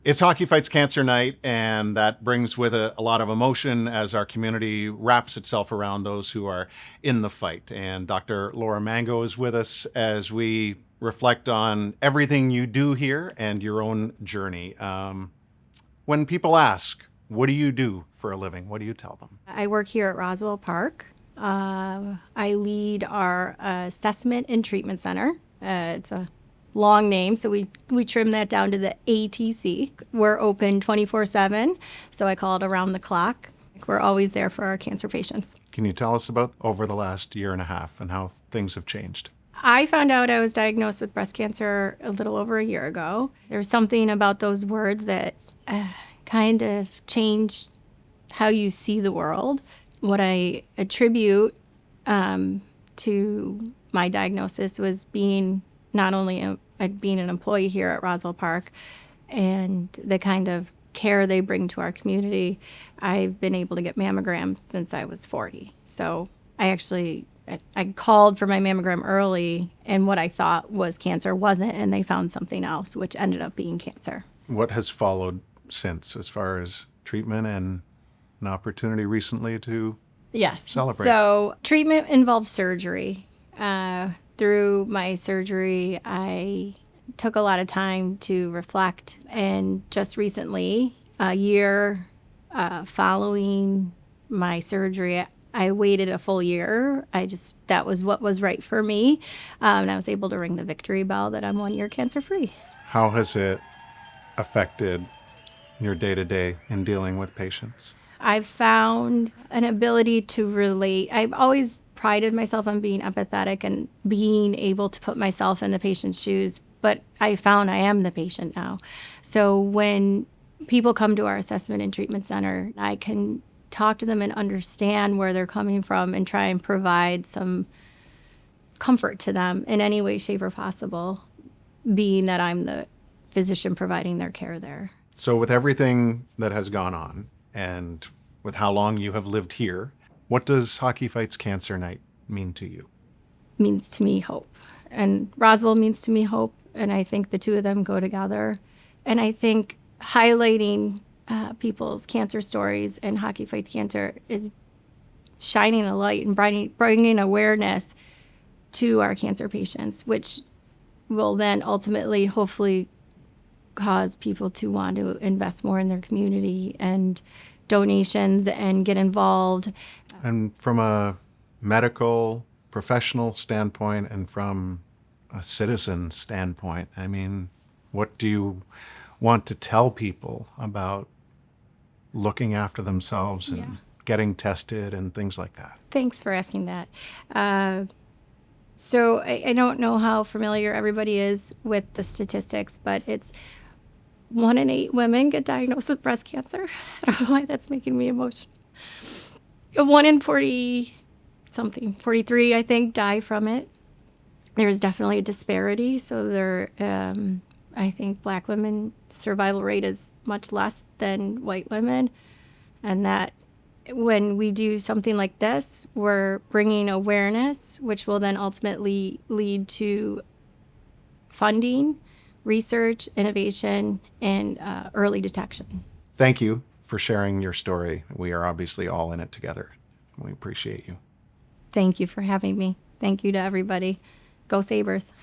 It's Hockey Fights Cancer Night, and that brings with it a lot of emotion as our community wraps itself around those who are in the fight. And Dr. Laura Mango is with us as we reflect on everything you do here and your own journey. When people ask, what do you do for a living? What do you tell them? I work here at Roswell Park. I lead our assessment and treatment center. It's a long name, so we trim that down to the ATC. We're open 24/7, so I call it around the clock. We're always there for our cancer patients. Can you tell us about over the last year and a half and how things have changed? I found out I was diagnosed with breast cancer a little over a year ago. There's something about those words that kind of changed how you see the world. What I attribute to my diagnosis was being not only being an employee here at Roswell Park and the kind of care they bring to our community. I've been able to get mammograms since I was 40. So I called for my mammogram early, and what I thought was cancer wasn't, and they found something else, which ended up being cancer. What has followed since as far as treatment and an opportunity recently to celebrate? So treatment involves surgery. Through my surgery, I took a lot of time to reflect. And just recently, a year following my surgery, I waited a full year. That was what was right for me. And I was able to ring the victory bell that I'm 1 year cancer-free. How has it affected your day-to-day in dealing with patients? I've found an ability to relate. I've always prided myself on being empathetic and being able to put myself in the patient's shoes, but I found I am the patient now. So when people come to our assessment and treatment center, I can talk to them and understand where they're coming from and try and provide some comfort to them in any way, shape, or possible, being that I'm the physician providing their care there. So with everything that has gone on and with how long you have lived here, what does Hockey Fights Cancer Night mean to you? Means to me hope. And Roswell means to me hope. And I think the two of them go together. And I think highlighting people's cancer stories and Hockey Fights Cancer is shining a light and bringing awareness to our cancer patients, which will then ultimately, hopefully, cause people to want to invest more in their community and donations and get involved. And from a medical professional standpoint and from a citizen standpoint, I mean, what do you want to tell people about looking after themselves and getting tested and things like that? Thanks for asking that. So I don't know how familiar everybody is with the statistics, but it's 1 in 8 women get diagnosed with breast cancer. I don't know why that's making me emotional. 1 in 43, I think, die from it. There's definitely a disparity. So I think Black women's survival rate is much less than white women. And that when we do something like this, we're bringing awareness, which will then ultimately lead to funding, research, innovation, and early detection. Thank you for sharing your story. We are obviously all in it together. We appreciate you. Thank you for having me. Thank you to everybody. Go Sabres.